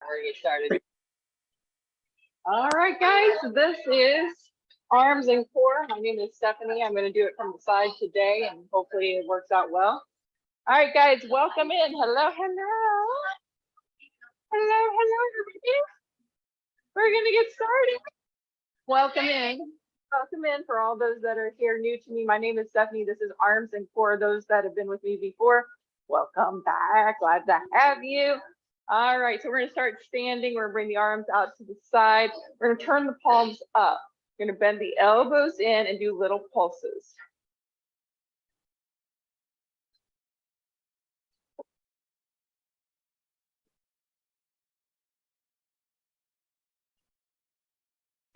We're gonna get started. All right, guys, this is Arms and Core. My name is Stephanie. I'm going to do it from the side today, and hopefully it works out well. All right, guys, welcome in. Hello, hello. Hello, hello, everybody. We're going to get started. Welcome in. Welcome in for all those that are here new to me. My name is Stephanie. This is Arms and Core. Those that have been with me before, welcome back. Glad to have you. All right, so we're going to start standing. We're going to bring the arms out to the side. We're going to turn the palms up. We're going to bend the elbows in and do little pulses.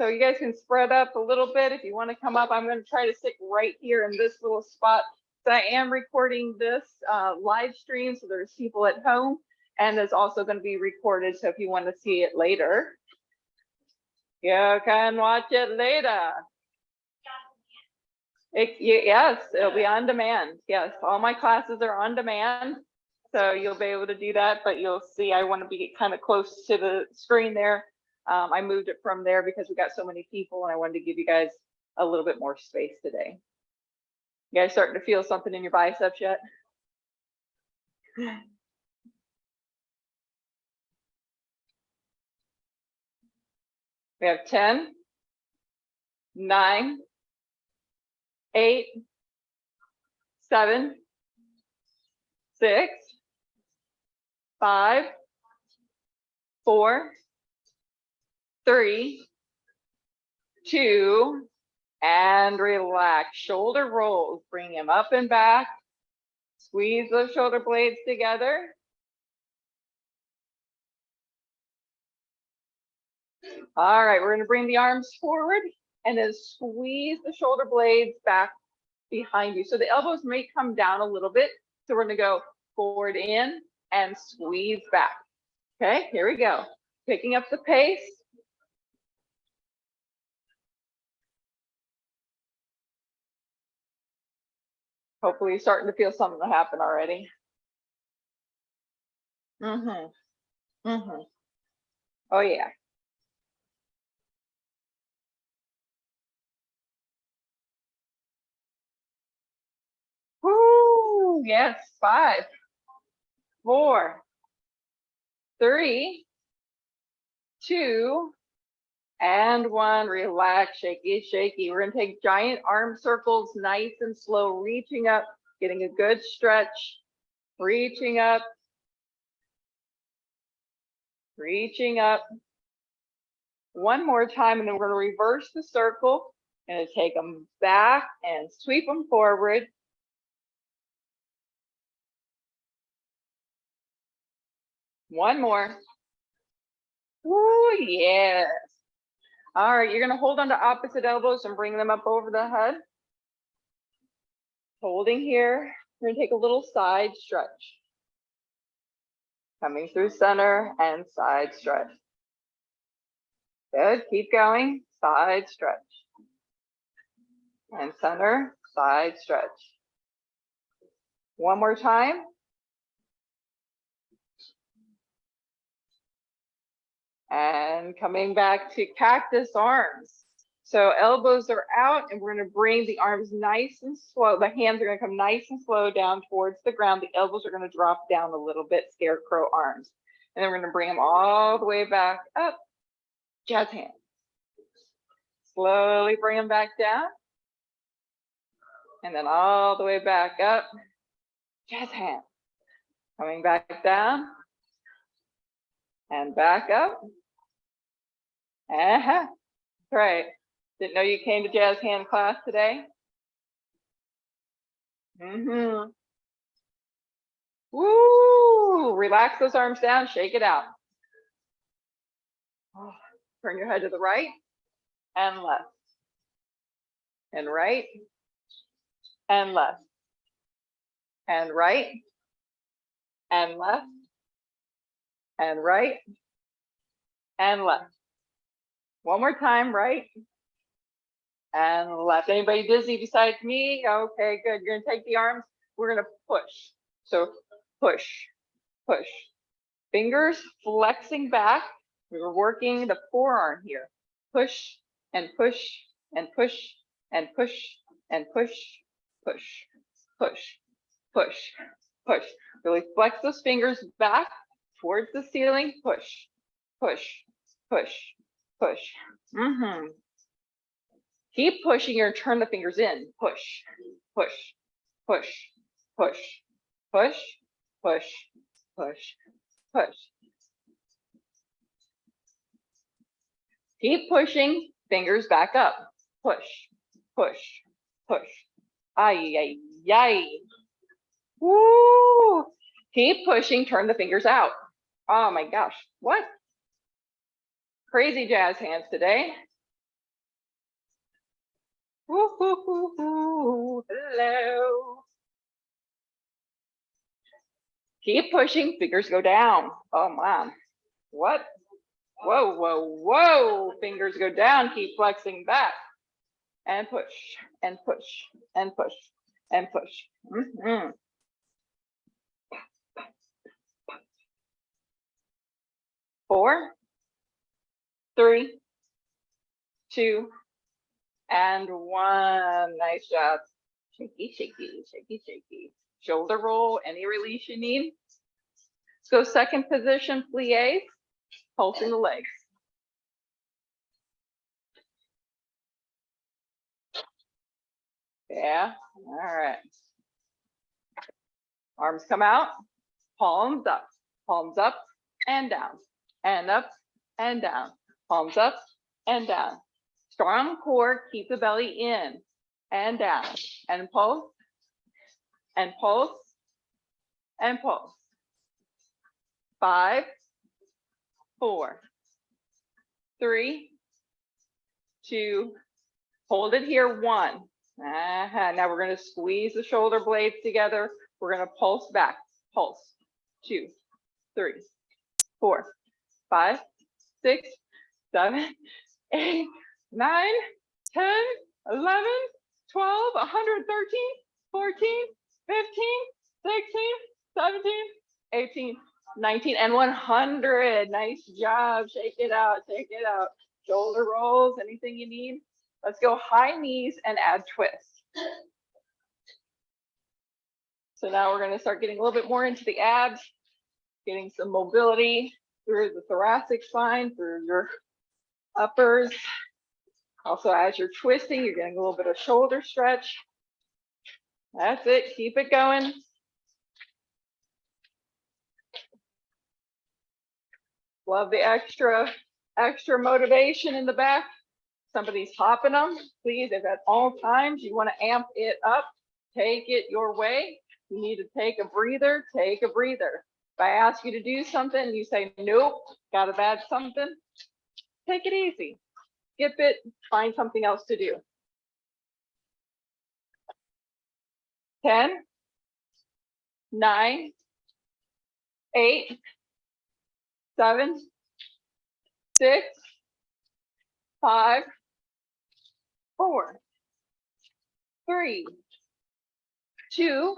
So you guys can spread up a little bit. If you want to come up, I'm going to try to sit right here in this little spot. So I am recording this live stream, so there's people at home, and it's also going to be recorded. So if you want to see it later, you can watch it later. Yes, it'll be on demand. Yes, all my classes are on demand. So you'll be able to do that, but you'll see I want to be kind of close to the screen there. I moved it from there because we got so many people and I wanted to give you guys a little bit more space today. You guys starting to feel something in your biceps yet? We have 10, 9, 8, 7, 6, 5, 4, 3, 2, and relax. Shoulder rolls. Bring them up and back. Squeeze those shoulder blades together. All right, we're going to bring the arms forward and then squeeze the shoulder blades back behind you. So the elbows may come down a little bit. So we're going to go forward in and squeeze back. Okay, here we go. Picking up the pace. Hopefully you're starting to feel something happen already. Oh yeah. Woo, yes, 5, 4, 3, 2, and 1. Relax, shaky, shaky. We're gonna take giant arm circles, nice and slow, reaching up, getting a good stretch, reaching up, reaching up. One more time, and then we're gonna reverse the circle. Gonna take them back and sweep them forward. One more. Ooh, yes. All right, you're gonna hold on to opposite elbows and bring them up over the head. Holding here, we're gonna take a little side stretch. Coming through center and side stretch. Good, keep going, side stretch. And center, side stretch. One more time. And coming back to cactus arms. So elbows are out and we're going to bring the arms nice and slow. The hands are going to come nice and slow down towards the ground. The elbows are going to drop down a little bit, scarecrow arms. And then we're going to bring them all the way back up. Jazz hands. Slowly bring them back down. And then all the way back up. Jazz hands. Coming back down. And back up. Right. Didn't know you came to jazz hand class today. Woo! Relax those arms down, shake it out. Turn your head to the right and left. And right and left. And right and left. And right and left. One more time, right and left. Anybody dizzy besides me? Okay, good. You're gonna take the arms. We're gonna push. So push, push, Fingers flexing back. We were working the forearm here. Push and push and push and push and push, push, push, push, push. Really flex those fingers back towards the ceiling. Push, push, push, push. Keep pushing here and turn the fingers in. Push, push, push, push, push, push, push, push. Keep pushing, fingers back up. Push, push, push. Ay, ay, ay. Woo! Keep pushing, turn the fingers out. Oh my gosh, what? Crazy jazz hands today. Woo, hoo, hoo, hoo. Hello. Keep pushing, fingers go down. Oh man, what? Whoa, whoa, whoa. Fingers go down, keep flexing back. And push, and push, and push, and push. 4, 3, 2, and 1. Nice job. Shaky, shaky, shaky, shaky. Shoulder roll, any release you need. Let's go second position, plies, pulsing the legs. Yeah, all right. Arms come out, palms up and down, and up and down, palms up and down. Strong core, keep the belly in and down, and pulse, and pulse, and pulse. 5, 4, 3, 2, hold it here, 1. Now we're going to squeeze the shoulder blades together. We're going to pulse back, pulse, 2, 3, 4, 5, 6, 7, 8, 9, 10, 11, 12, 113, 14, 15, 16, 17, 18, 19, and 100. Nice job. Shake it out, shake it out. Shoulder rolls, anything you need. Let's go high knees and add twists. So now we're going to start getting a little bit more into the abs, getting some mobility through the thoracic spine, through your uppers. Also, as you're twisting, you're getting a little bit of shoulder stretch. That's it. Keep it going. Love the extra motivation in the back. Somebody's hopping them. Please, if at all times you want to amp it up, take it your way. You need to take a breather, take a breather. If I ask you to do something, you say, nope, gotta add something, take it easy. Skip it, find something else to do. 10, 9, 8, 7, 6, 5, 4, 3, 2,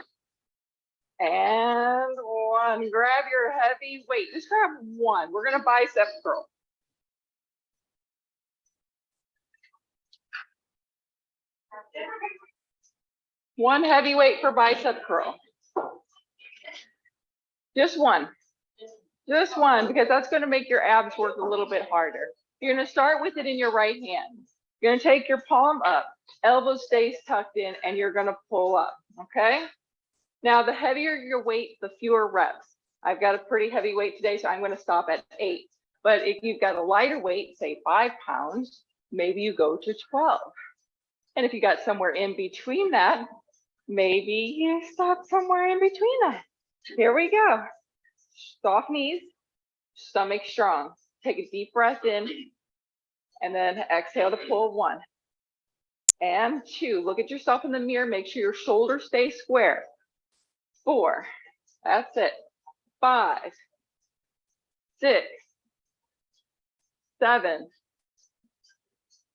and 1. Grab your heavy weight. Just grab 1. We're going to bicep curl. One heavy weight for bicep curl. Just 1. Just 1, because that's going to make your abs work a little bit harder. You're going to start with it in your right hand. You're going to take your palm up, elbow stays tucked in, and you're going to pull up, okay? Now, the heavier your weight, the fewer reps. I've got a pretty heavy weight today, so I'm going to stop at 8. But if you've got a lighter weight, say 5 pounds, maybe you go to 12. And if you got somewhere in between that, maybe you stop somewhere in between that. Here we go. Soft knees, stomach strong. Take a deep breath in, and then exhale to pull 1. And 2, look at yourself in the mirror, make sure your shoulders stay square. 4, that's it. 5, 6, 7,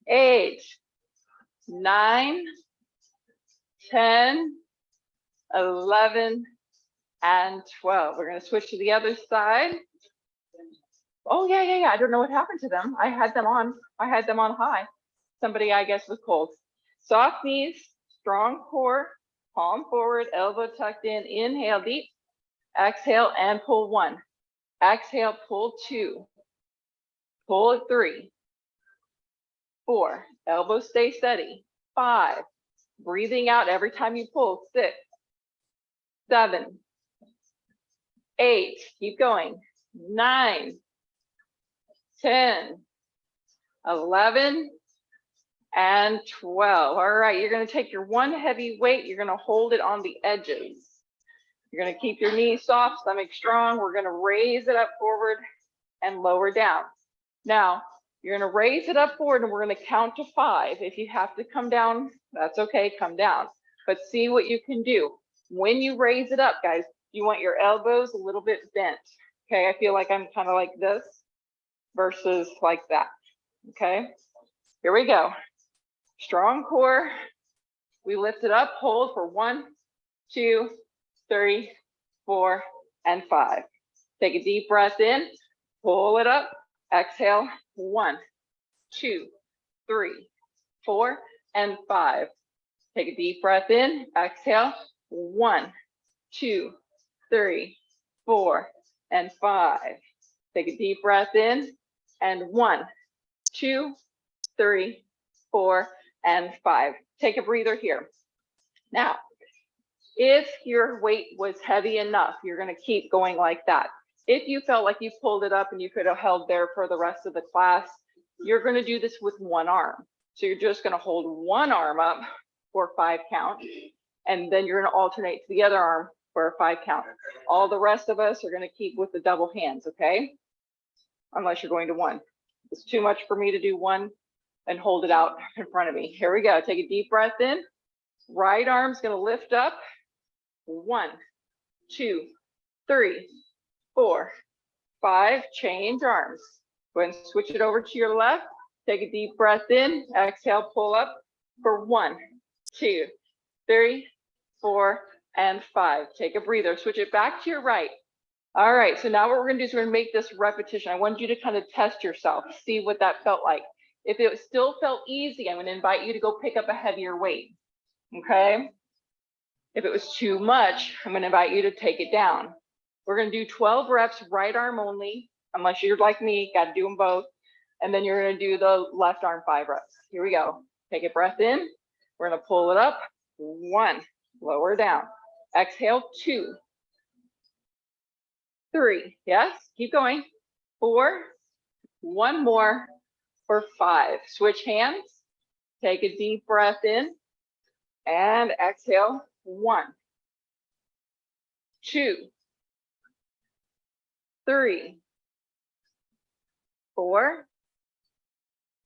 8, 9, 10, 11, and 12. We're going to switch to the other side. Oh yeah. I don't know what happened to them. I had them on high. Somebody, I guess, was cold. Soft knees, strong core, palm forward, elbow tucked in. Inhale deep. Exhale and pull 1. Exhale, pull 2. Pull 3. 4. Elbows stay steady. 5. Breathing out every time you pull. 6. 7. 8. Keep going. 9. 10. 11. And 12. All right, you're going to take your one heavy weight. You're going to hold it on the edges. You're going to keep your knees soft, stomach strong. We're going to raise it up forward and lower down. Now, you're going to raise it up forward and we're going to count to 5. If you have to come down, that's okay, come down. But see what you can do. When you raise it up, guys, you want your elbows a little bit bent. Okay, I feel like I'm kind of like this versus like that. Okay, here we go. Strong core. We lift it up, hold for 1, 2, 3, 4, and 5. Take a deep breath in, pull it up, exhale, 1, 2, 3, 4, and 5. Take a deep breath in, exhale, 1, 2, 3, 4, and 5. Take a deep breath in, and 1, 2, 3, 4, and 5. Take a breather here. Now, if your weight was heavy enough, you're going to keep going like that. If you felt like you pulled it up and you could have held there for the rest of the class, you're going to do this with one arm. So you're just going to hold one arm up for 5 count, and then you're going to alternate to the other arm for a 5 count. All the rest of us are going to keep with the double hands, okay? Unless you're going to 1. It's too much for me to do 1 and hold it out in front of me. Here we go. Take a deep breath in. Right arm's going to lift up. 1, 2, 3, 4, 5. Change arms. Go ahead and switch it over to your left. Take a deep breath in. Exhale, pull up for 1, 2, 3, 4, and 5. Take a breather. Switch it back to your right. All right, so now what we're going to do is we're going to make this repetition. I want you to kind of test yourself, see what that felt like. If it still felt easy, I'm going to invite you to go pick up a heavier weight. Okay? If it was too much, I'm going to invite you to take it down. We're going to do 12 reps, right arm only, unless you're like me, got to do them both. And then you're going to do the left arm 5 reps. Here we go. Take a breath in. We're going to pull it up. 1, lower down. Exhale, 2, 3, yes, keep going. 4, 1 more for 5. Switch hands. Take a deep breath in and exhale. 1, 2, 3, 4,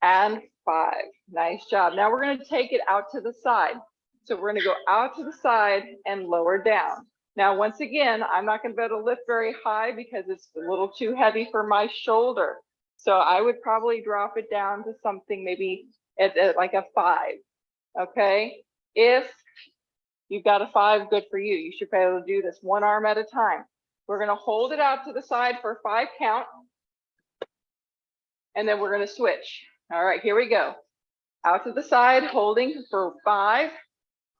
and 5. Nice job. Now we're going to take it out to the side. So we're going to go out to the side and lower down. Now, once again, I'm not going to be able to lift very high because it's a little too heavy for my shoulder. So I would probably drop it down to something maybe at like a 5. Okay. If you've got a 5, good for you. You should be able to do this one arm at a time. We're going to hold it out to the side for 5 count. And then we're going to switch. All right, here we go. Out to the side, holding for 5,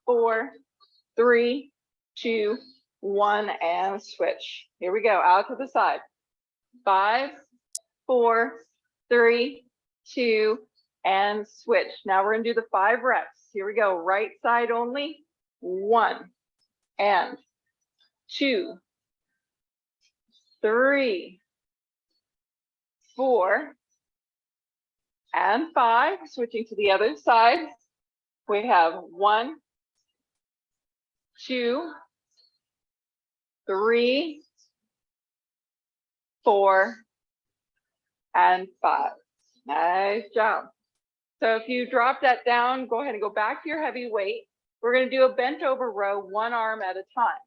4, 3, 2, 1, and switch. Here we go. Out to the side. 5, 4, 3, 2, and switch. Now we're going to do the 5 reps. Here we go. Right side only. 1, and 2, 3, 4, and 5. Switching to the other side. We have 1, 2, 3, 4, and 5. Nice job. So if you drop that down, go ahead and go back to your heavy weight. We're going to do a bent over row, one arm at a time.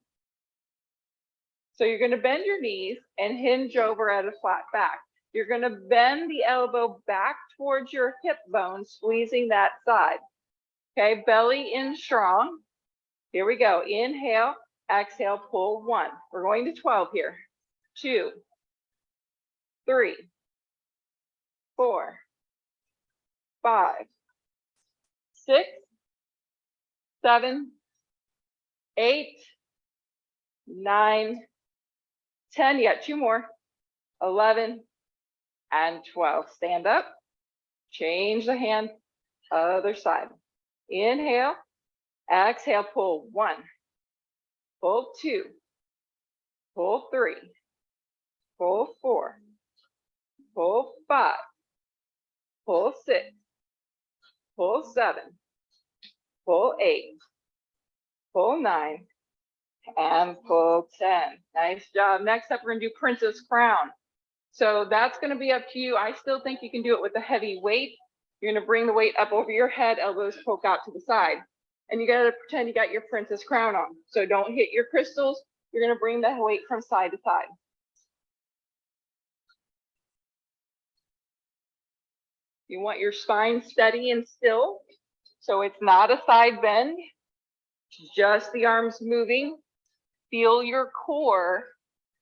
So you're going to bend your knees and hinge over at a flat back. You're going to bend the elbow back towards your hip bone, squeezing that side. Okay, belly in strong. Here we go. Inhale, exhale, pull 1. We're going to 12 here. 2, 3, 4, 5, 6, 7, 8, 9, 10. You got 2 more. 11 and 12. Stand up. Change the hand. Other side. Inhale. Exhale. Pull 1. Pull 2. Pull 3. Pull 4. Pull 5. Pull 6. Pull 7. Pull 8. Pull 9. And pull 10. Nice job. Next up, we're going to do Princess Crown. So that's going to be up to you. I still think you can do it with a heavy weight. You're going to bring the weight up over your head, elbows poke out to the side. And you got to pretend you got your Princess Crown on. So don't hit your crystals. You're going to bring the weight from side to side. You want your spine steady and still. So it's not a side bend, just the arms moving. Feel your core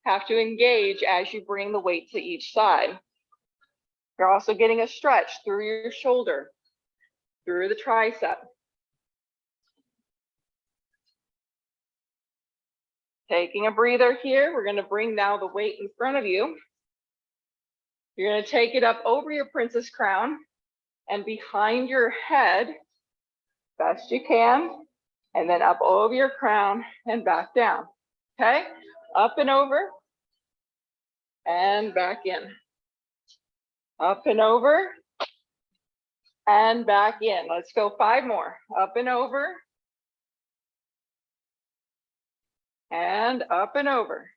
have to engage as you bring the weight to each side. You're also getting a stretch through your shoulder, through the tricep. Taking a breather here, we're going to bring now the weight in front of you. You're going to take it up over your Princess Crown and behind your head, best you can, and then up over your crown and back down. Okay, up and over and back in. Up and over and back in. Let's go 5 more. Up and over and up and over.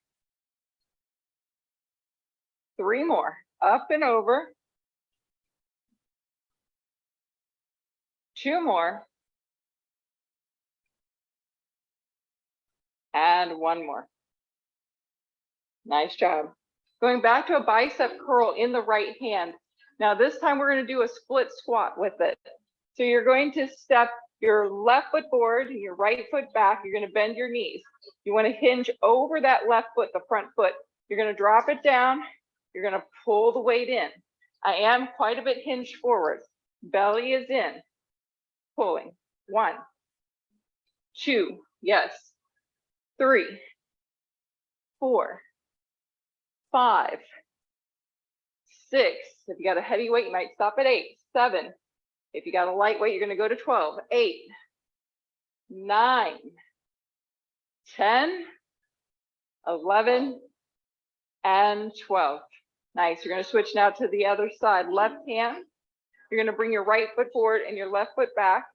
3 more. Up and over. 2 more. And 1 more. Nice job. Going back to a bicep curl in the right hand. Now this time we're going to do a split squat with it. So you're going to step your left foot forward and your right foot back. You're going to bend your knees. You want to hinge over that left foot, the front foot. You're going to drop it down. You're going to pull the weight in. I am quite a bit hinged forward. Belly is in. Pulling. 1, 2, yes. 3, 4, 5, 6. If you got a heavy weight, you might stop at 8, 7. If you got a light weight, you're going to go to 12, 8, 9, 10, 11, and 12. Nice. You're going to switch now to the other side. Left hand. You're going to bring your right foot forward and your left foot back,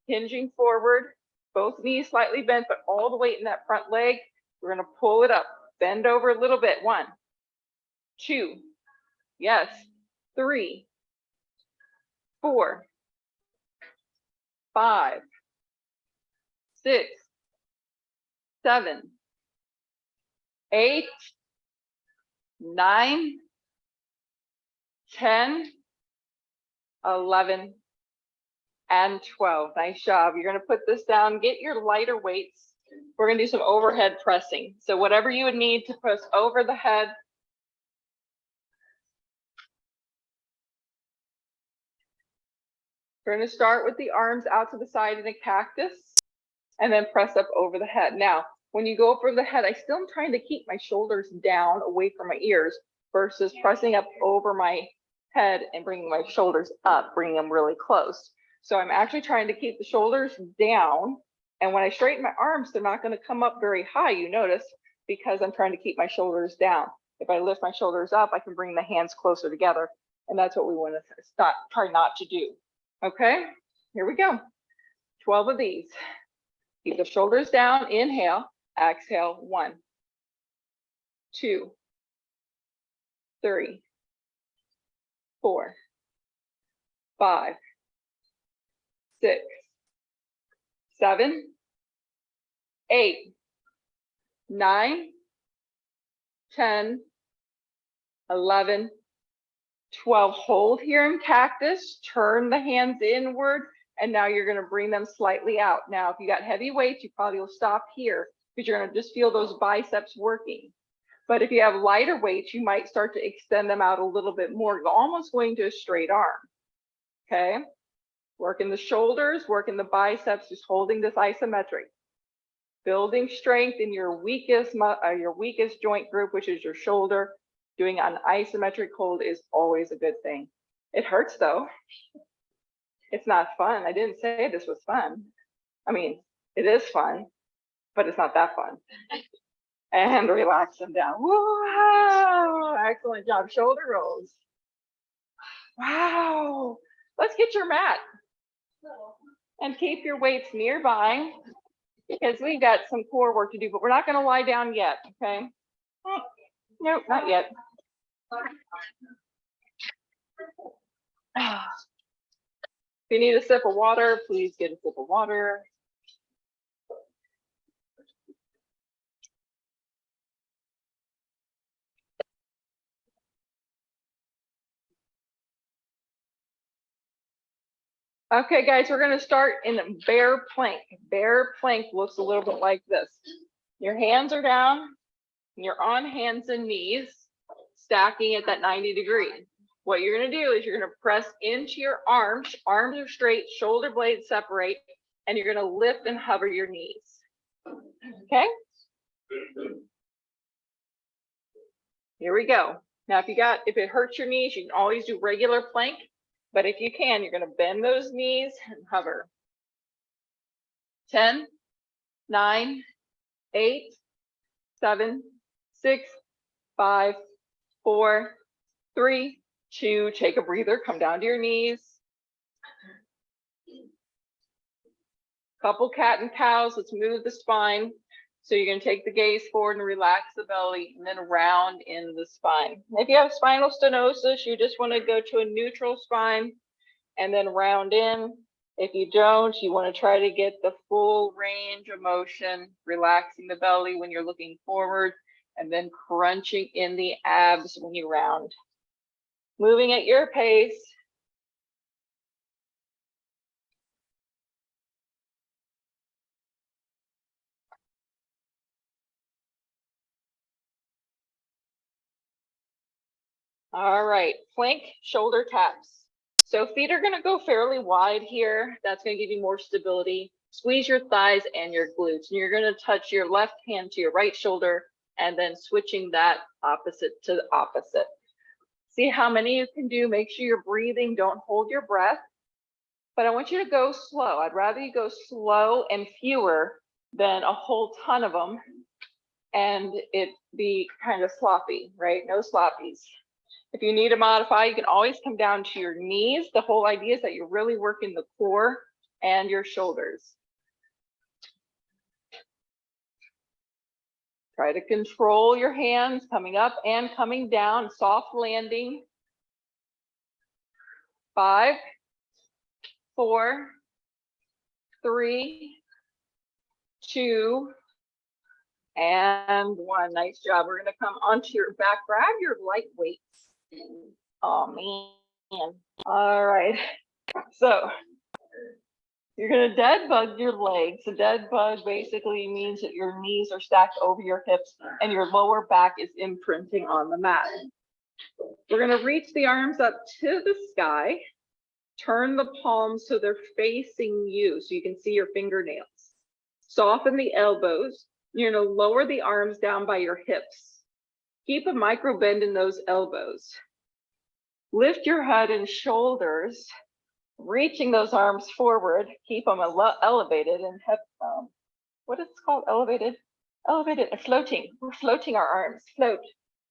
hinging forward. Both knees slightly bent, but all the weight in that front leg. We're going to pull it up. Bend over a little bit. 1, 2, yes. 3, 4, 5, 6, 7, 8, 9, 10, 11, and 12. Nice job. You're going to put this down. Get your lighter weights. We're going to do some overhead pressing. So whatever you would need to press over the head. We're going to start with the arms out to the side in a cactus and then press up over the head. Now, when you go up over the head, I still am trying to keep my shoulders down away from my ears versus pressing up over my head and bringing my shoulders up, bringing them really close. So I'm actually trying to keep the shoulders down. And when I straighten my arms, they're not going to come up very high, you notice, because I'm trying to keep my shoulders down. If I lift my shoulders up, I can bring the hands closer together. And that's what we want to try not to do. Okay, here we go. 12 of these. Keep the shoulders down. Inhale, exhale. 1, 2, 3, 4, 5, 6, 7, 8, 9, 10, 11, 12. Hold here in cactus, turn the hands inward, and now you're going to bring them slightly out. Now, if you got heavy weights, you probably will stop here because you're going to just feel those biceps working. But if you have lighter weights, you might start to extend them out a little bit more, almost going to a straight arm. Okay. Working the shoulders, working the biceps, just holding this isometric. Building strength in your weakest joint group, which is your shoulder. Doing an isometric hold is always a good thing. It hurts though. It's not fun. I didn't say this was fun. I mean, it is fun, but it's not that fun. And relax them down. Wow, excellent job. Shoulder rolls. Wow. Let's get your mat. And keep your weights nearby because we've got some core work to do, but we're not going to lie down yet, okay? Nope, not yet. If you need a sip of water, please get a sip of water. Okay, guys, we're going to start in bear plank. Bear plank looks a little bit like this. Your hands are down, and you're on hands and knees, stacking at that 90-degree. What you're going to do is you're going to press into your arms. Arms are straight, shoulder blades separate, and you're going to lift and hover your knees. Okay? Here we go. Now, if it hurts your knees, you can always do regular plank. But if you can, you're going to bend those knees and hover. 10, 9, 8, 7, 6, 5, 4, 3, 2. Take a breather. Come down to your knees. Couple cat and cows. Let's move the spine. So you're going to take the gaze forward and relax the belly and then round in the spine. If you have spinal stenosis, you just want to go to a neutral spine and then round in. If you don't, you want to try to get the full range of motion, relaxing the belly when you're looking forward and then crunching in the abs when you round. Moving at your pace. All right, plank shoulder taps. So feet are going to go fairly wide here. That's going to give you more stability. Squeeze your thighs and your glutes. And you're going to touch your left hand to your right shoulder and then switching that opposite to the opposite. See how many you can do. Make sure you're breathing. Don't hold your breath. But I want you to go slow. I'd rather you go slow and fewer than a whole ton of them and it be kind of sloppy, right? No sloppies. If you need to modify, you can always come down to your knees. The whole idea is that you're really working the core and your shoulders. Try to control your hands coming up and coming down, soft landing. 5, 4, 3, 2, and 1. Nice job. We're going to come onto your back. Grab your light weights. Oh, man. All right. So you're going to dead bug your legs. A dead bug basically means that your knees are stacked over your hips and your lower back is imprinting on the mat. We're going to reach the arms up to the sky. Turn the palms so they're facing you so you can see your fingernails. Soften the elbows. You're going to lower the arms down by your hips. Keep a micro bend in those elbows. Lift your head and shoulders, reaching those arms forward. Keep them elevated and have, what is it called? Elevated? Elevated and floating. We're floating our arms. Float.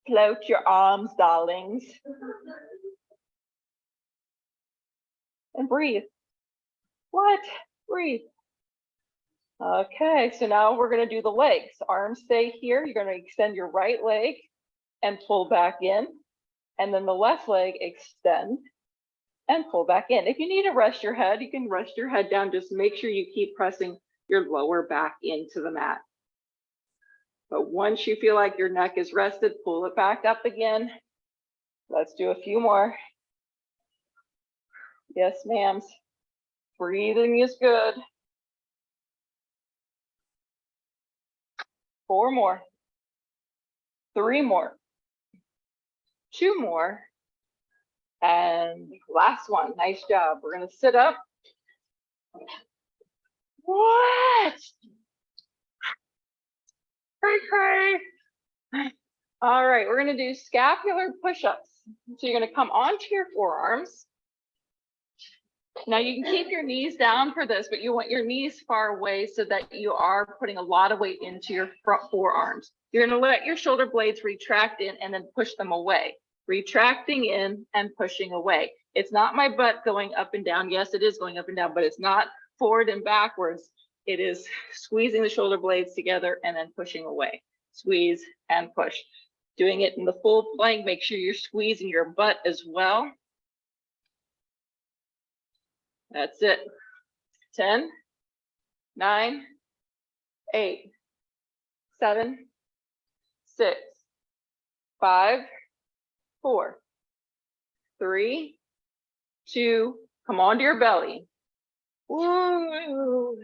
Float your arms, darlings. And breathe. What? Breathe. Okay, so now we're going to do the legs. Arms stay here. You're going to extend your right leg and pull back in. And then the left leg, extend and pull back in. If you need to rest your head, you can rest your head down. Just make sure you keep pressing your lower back into the mat. But once you feel like your neck is rested, pull it back up again. Let's do a few more. Yes, ma'am. Breathing is good. 4 more. 3 more, 2 more, and last one. Nice job. We're gonna sit up. What? Cray. All right, we're gonna do scapular push-ups. So you're gonna come onto your forearms. Now you can keep your knees down for this, but you want your knees far away so that you are putting a lot of weight into your front forearms. You're gonna let your shoulder blades retract in and then push them away. Retracting in and pushing away. It's not my butt going up and down. Yes, it is going up and down, but it's not forward and backwards. It is squeezing the shoulder blades together and then pushing away. Squeeze and push. Doing it in the full plank, make sure you're squeezing your butt as well. That's it. 10, 9, 8, 7, 6, 5, 4, 3, 2, come onto your belly. Woo.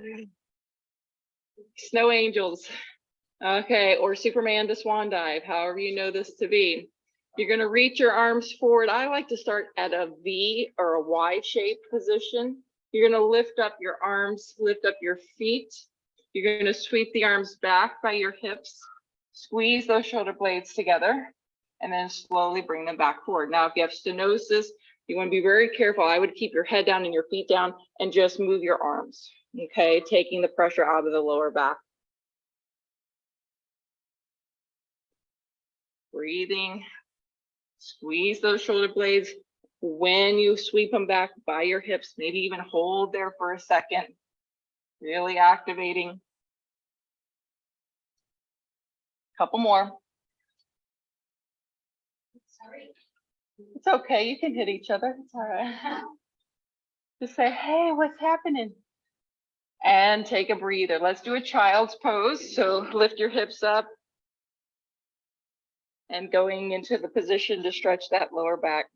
Snow angels. Okay, or Superman to swan dive, however you know this to be. You're going to reach your arms forward. I like to start at a V or a Y shaped position. You're going to lift up your arms, lift up your feet. You're going to sweep the arms back by your hips, squeeze those shoulder blades together, and then slowly bring them back forward. Now, if you have stenosis, you want to be very careful. I would keep your head down and your feet down and just move your arms, okay? Taking the pressure out of the lower back. Breathing. Squeeze those shoulder blades. When you sweep them back by your hips, maybe even hold there for a second, really activating. Couple more. Sorry. It's okay, you can hit each other, it's all right. Just say, hey, what's happening? And take a breather. Let's do a child's pose. So lift your hips up and going into the position to stretch that lower back.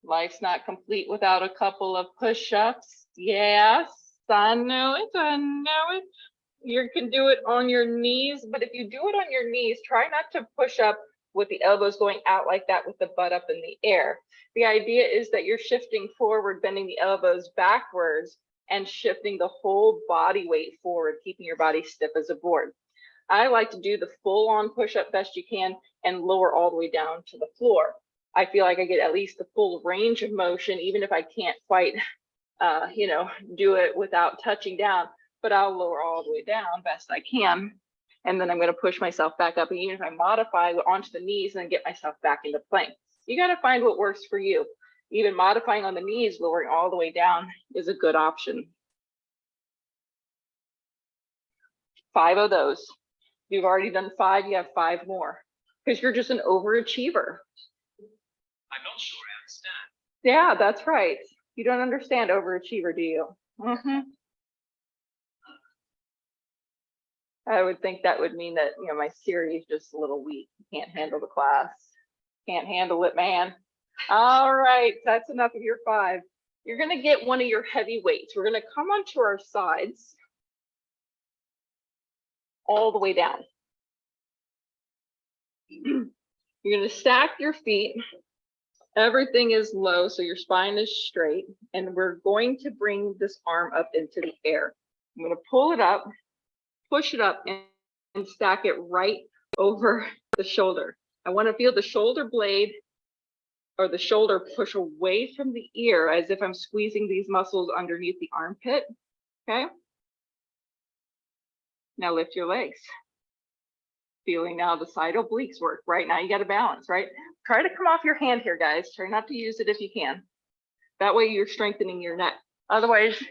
Life's not complete without a couple of push-ups. Yes, I know it, I know it. You can do it on your knees, but if you do it on your knees, try not to push up with the elbows going out like that with the butt up in the air. The idea is that you're shifting forward, bending the elbows backwards and shifting the whole body weight forward, keeping your body stiff as a board. I like to do the full on push-up best you can and lower all the way down to the floor. I feel like I get at least the full range of motion, even if I can't quite, do it without touching down, but I'll lower all the way down best I can. And then I'm going to push myself back up. And even if I modify onto the knees and get myself back into plank, you got to find what works for you. Even modifying on the knees, lowering all the way down is a good option. 5 of those. You've already done 5, you have 5 more because you're just an overachiever. I'm not sure I understand. Yeah, that's right. You don't understand overachiever, do you? Mm-hmm. I would think that would mean that, my Siri is just a little weak. Can't handle the class. Can't handle it, man. All right, that's enough of your 5. You're going to get one of your heavy weights. We're going to come onto our sides all the way down. You're going to stack your feet. Everything is low, so your spine is straight. And we're going to bring this arm up into the air. I'm going to pull it up, push it up, and stack it right over the shoulder. I want to feel the shoulder blade or the shoulder push away from the ear as if I'm squeezing these muscles underneath the armpit. Okay. Now lift your legs. Feeling now the side obliques work. Right now you got to balance, right? Try to come off your hand here, guys. Try not to use it if you can. That way you're strengthening your neck. Otherwise,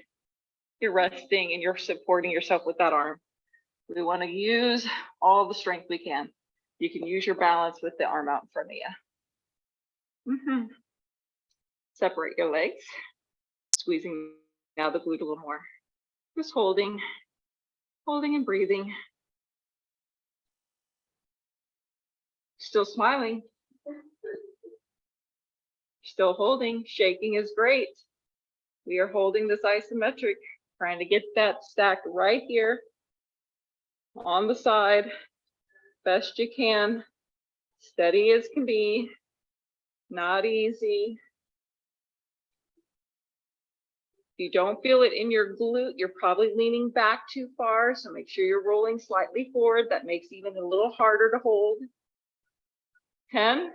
you're resting and you're supporting yourself with that arm. We want to use all the strength we can. You can use your balance with the arm out in front of you. Separate your legs. Squeezing now the glute a little more. Just holding and breathing. Still smiling. Still holding. Shaking is great. We are holding this isometric, trying to get that stacked right here on the side, best you can, steady as can be, not easy. If you don't feel it in your glute, you're probably leaning back too far, so make sure you're rolling slightly forward. That makes it even a little harder to hold. 10,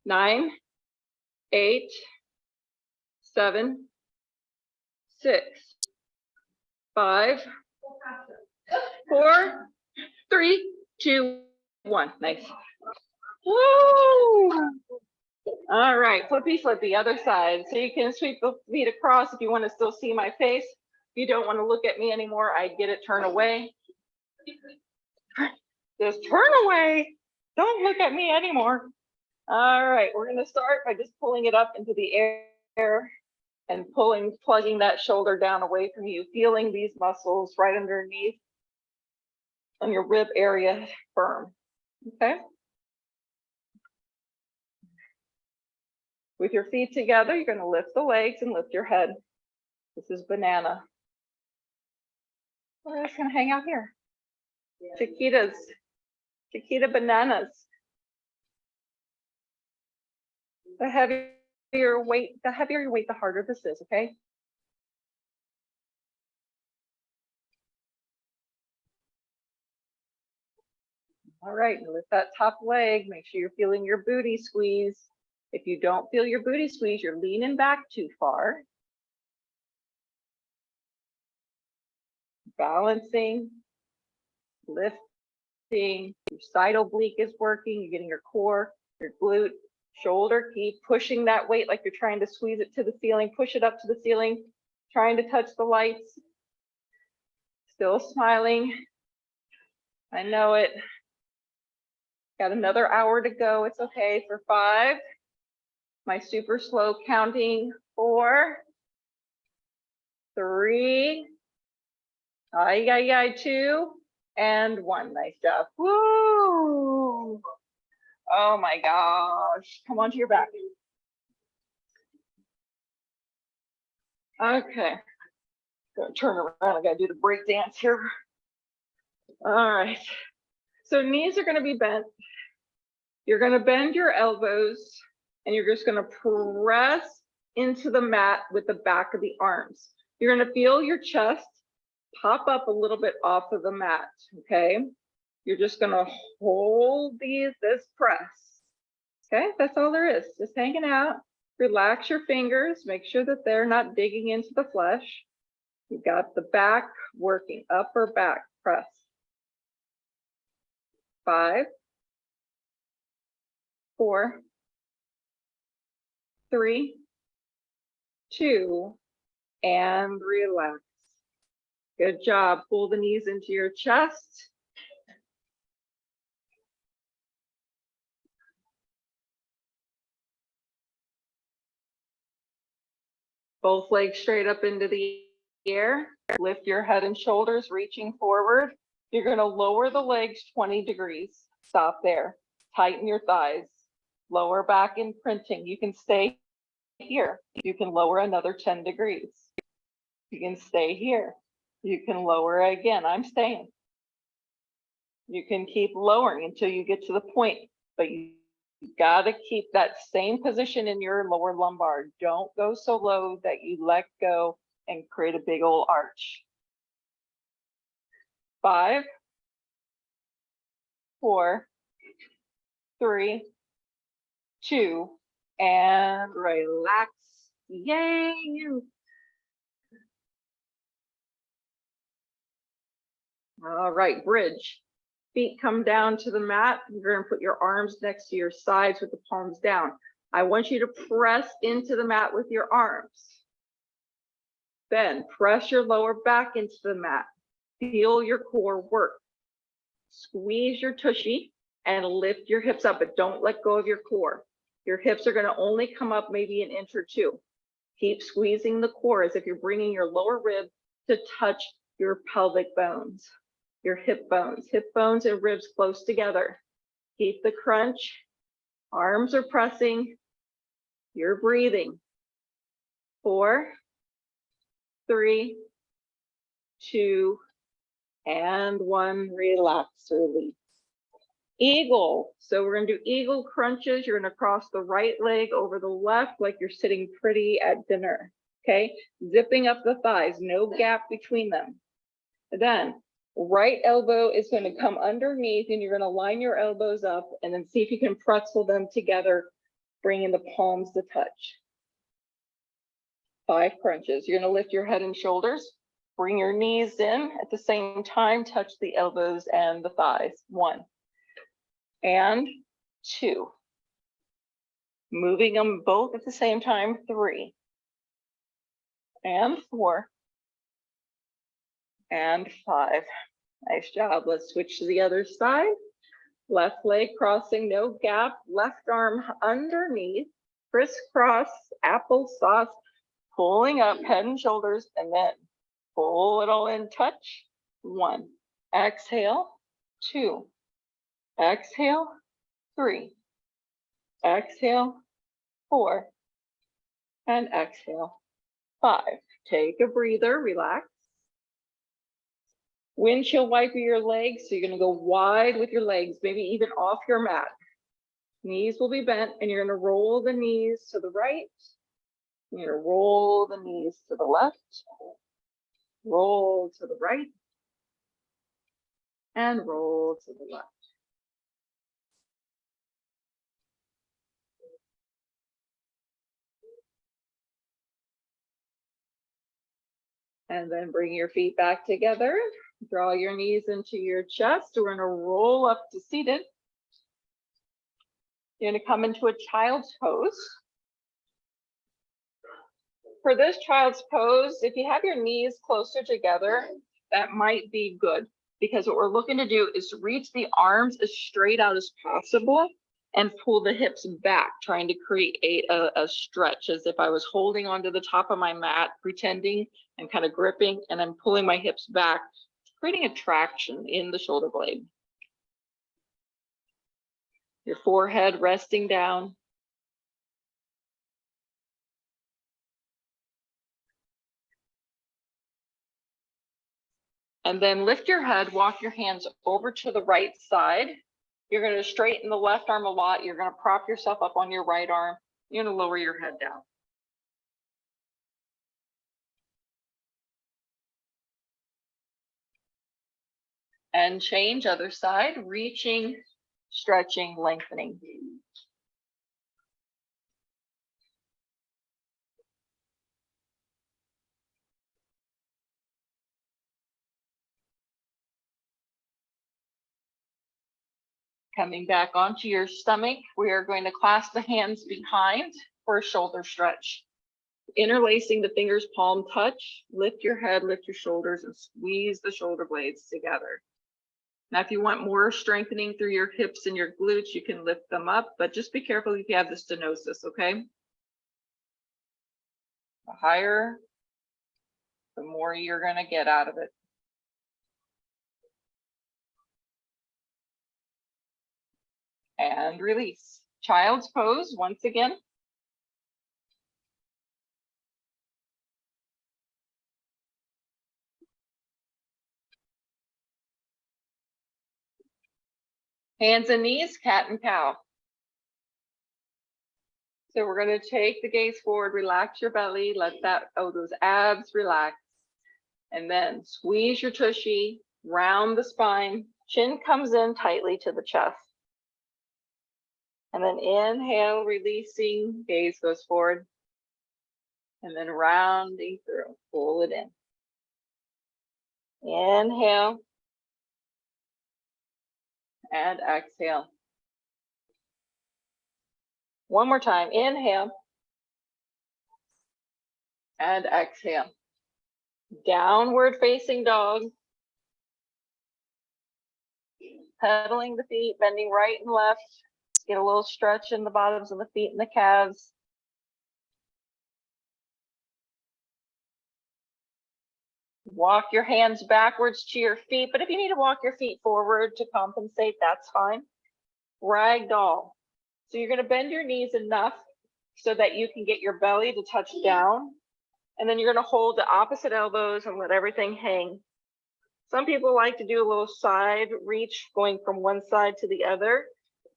9, 8, 7, 6, 5, 4, 3, 2, 1. Nice. Woo! All right, flippy, flippy, other side. So you can sweep the feet across if you want to still see my face. If you don't want to look at me anymore, I get it, turn away. Just turn away. Don't look at me anymore. All right, we're going to start by just pulling it up into the air and plugging that shoulder down away from you, feeling these muscles right underneath on your rib area firm. Okay. With your feet together, you're going to lift the legs and lift your head. This is banana. We're just going to hang out here. Chiquita bananas. The heavier your weight, the harder this is, okay? All right, lift that top leg. Make sure you're feeling your booty squeeze. If you don't feel your booty squeeze, you're leaning back too far. Balancing, lifting, your side oblique is working, you're getting your core, your glute, shoulder, keep pushing that weight like you're trying to squeeze it to the ceiling, push it up to the ceiling, trying to touch the lights. Still smiling. I know it. Got another hour to go. It's okay. For 5. My super slow counting. 4, 3, 2, and 1. Nice job. Woo! Oh my gosh. Come onto your back. Okay. Gonna turn around. I gotta do the break dance here. All right. So knees are gonna be bent. You're gonna bend your elbows and you're just gonna press into the mat with the back of the arms. You're gonna feel your chest pop up a little bit off of the mat, okay? You're just gonna hold this press, okay? That's all there is, just hanging out. Relax your fingers, make sure that they're not digging into the flesh. You got the back working, upper back press. 5, 4, 3, 2, and relax. Good job. Pull the knees into your chest. Both legs straight up into the air. Lift your head and shoulders, reaching forward. You're going to lower the legs 20 degrees. Stop there. Tighten your thighs. Lower back imprinting. You can stay here. You can lower another 10 degrees. You can stay here. You can lower again. I'm staying. You can keep lowering until you get to the point, but you got to keep that same position in your lower lumbar. Don't go so low that you let go and create a big old arch. 5, 4, 3, 2, and relax. Yay, you. All right, bridge. Feet come down to the mat. You're going to put your arms next to your sides with the palms down. I want you to press into the mat with your arms. Then press your lower back into the mat. Feel your core work. Squeeze your tushy and lift your hips up, but don't let go of your core. Your hips are going to only come up maybe an inch or 2. Keep squeezing the core as if you're bringing your lower rib to touch your pelvic bones. Your hip bones and ribs close together. Keep the crunch. Arms are pressing. You're breathing. 4, 3, 2, And one, relax, release. Eagle. So we're gonna do eagle crunches. You're gonna cross the right leg over the left like you're sitting pretty at dinner, okay? Zipping up the thighs, no gap between them. Then right elbow is gonna come underneath and you're gonna line your elbows up and then see if you can pretzel them together, bringing the palms to touch. 5 crunches. You're gonna lift your head and shoulders, bring your knees in at the same time, touch the elbows and the thighs. 1 and 2. Moving them both at the same time. 3 and 4 and 5. Nice job. Let's switch to the other side. Left leg crossing, no gap. Left arm underneath, crisscross, applesauce, pulling up head and shoulders, and then pull it all in, touch. 1, exhale. 2, exhale. 3, exhale. 4, and exhale. 5. Take a breather, relax. Windshield wiper your legs, so you're gonna go wide with your legs, maybe even off your mat. Knees will be bent, and you're gonna roll the knees to the right. You're gonna roll the knees to the left, roll to the right, and roll to the left. And then bring your feet back together. Draw your knees into your chest. We're gonna roll up to seated. You're gonna come into a child's pose. For this child's pose, if you have your knees closer together, that might be good, because what we're looking to do is reach the arms as straight out as possible and pull the hips back, trying to create a stretch, as if I was holding onto the top of my mat, pretending and kind of gripping, and I'm pulling my hips back, creating a traction in the shoulder blade. Your forehead resting down. And then lift your head, walk your hands over to the right side. You're going to straighten the left arm a lot. You're going to prop yourself up on your right arm. You're going to lower your head down. And change other side, reaching, stretching, lengthening. Coming back onto your stomach, we are going to clasp the hands behind for a shoulder stretch. Interlacing the fingers, palm touch, lift your head, lift your shoulders, and squeeze the shoulder blades together. Now, if you want more strengthening through your hips and your glutes, you can lift them up, but just be careful if you have the stenosis, okay? The higher, the more you're gonna get out of it. And release. Child's pose once again. Hands and knees, cat and cow. So we're going to take the gaze forward, relax your belly, let those abs relax. And then squeeze your tushy, round the spine, chin comes in tightly to the chest. And then inhale, releasing, gaze goes forward. And then rounding through, pull it in. Inhale. And exhale. One more time, inhale. And exhale. Downward facing dog. Pedaling the feet, bending right and left. Get a little stretch in the bottoms of the feet and the calves. Walk your hands backwards to your feet, but if you need to walk your feet forward to compensate, that's fine. Ragdoll. So you're going to bend your knees enough so that you can get your belly to touch down. And then you're going to hold the opposite elbows and let everything hang. Some people like to do a little side reach, going from one side to the other,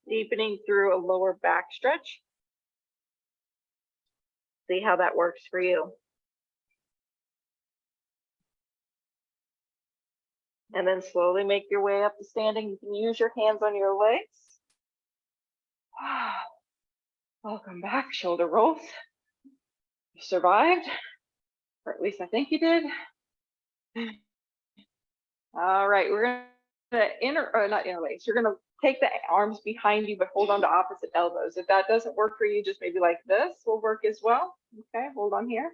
deepening through a lower back stretch. See how that works for you. And then slowly make your way up to standing. You can use your hands on your legs. Welcome back, shoulder rolls. You survived, or at least I think you did. All right, we're gonna not interlace. You're gonna take the arms behind you, but hold on to opposite elbows. If that doesn't work for you, just maybe like this will work as well. Okay, hold on here.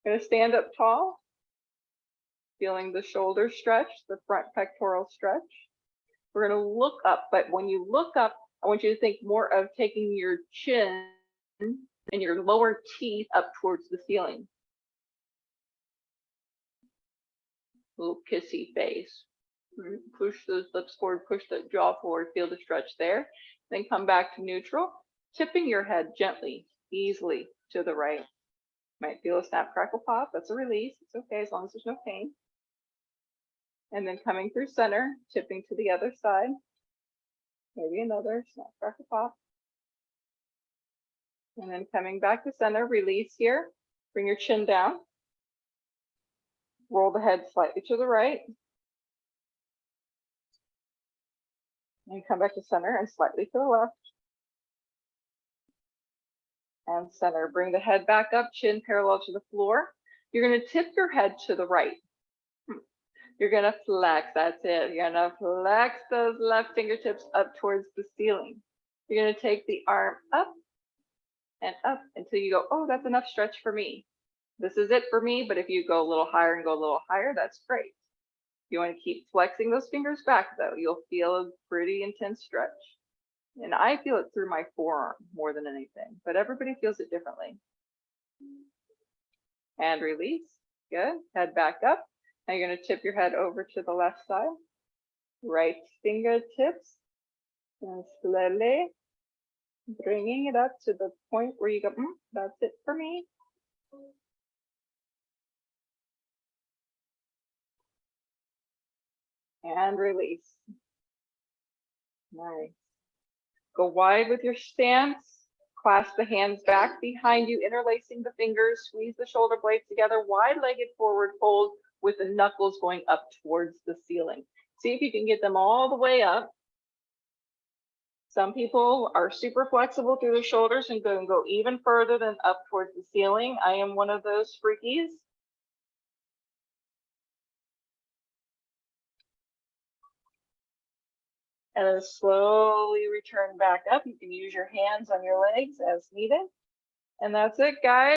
Gonna stand up tall, feeling the shoulder stretch, the front pectoral stretch. We're gonna look up, but when you look up, I want you to think more of taking your chin and your lower teeth up towards the ceiling. Little kissy face. Push those lips forward, push the jaw forward, feel the stretch there. Then come back to neutral, tipping your head gently, easily to the right. Might feel a snap, crackle, pop. That's a release. It's okay as long as there's no pain. And then coming through center, tipping to the other side. Maybe another snap, crackle, pop. And then coming back to center, release here. Bring your chin down. Roll the head slightly to the right. And come back to center and slightly to the left. And center. Bring the head back up, chin parallel to the floor. You're going to tip your head to the right. You're going to flex. That's it. You're going to flex those left fingertips up towards the ceiling. You're going to take the arm up and up until you go, oh, that's enough stretch for me. This is it for me, but if you go a little higher and go a little higher, that's great. You want to keep flexing those fingers back though. You'll feel a pretty intense stretch. And I feel it through my forearm more than anything, but everybody feels it differently. And release. Good. Head back up. Now you're going to tip your head over to the left side. Right fingertips. And slowly bringing it up to the point where you go, that's it for me. And release. Nice. Go wide with your stance. Clasp the hands back behind you, interlacing the fingers. Squeeze the shoulder blades together. Wide-legged forward fold with the knuckles going up towards the ceiling. See if you can get them all the way up. Some people are super flexible through the shoulders and go even further than up towards the ceiling. I am one of those freakies. And then slowly return back up. You can use your hands on your legs as needed. And that's it, guys.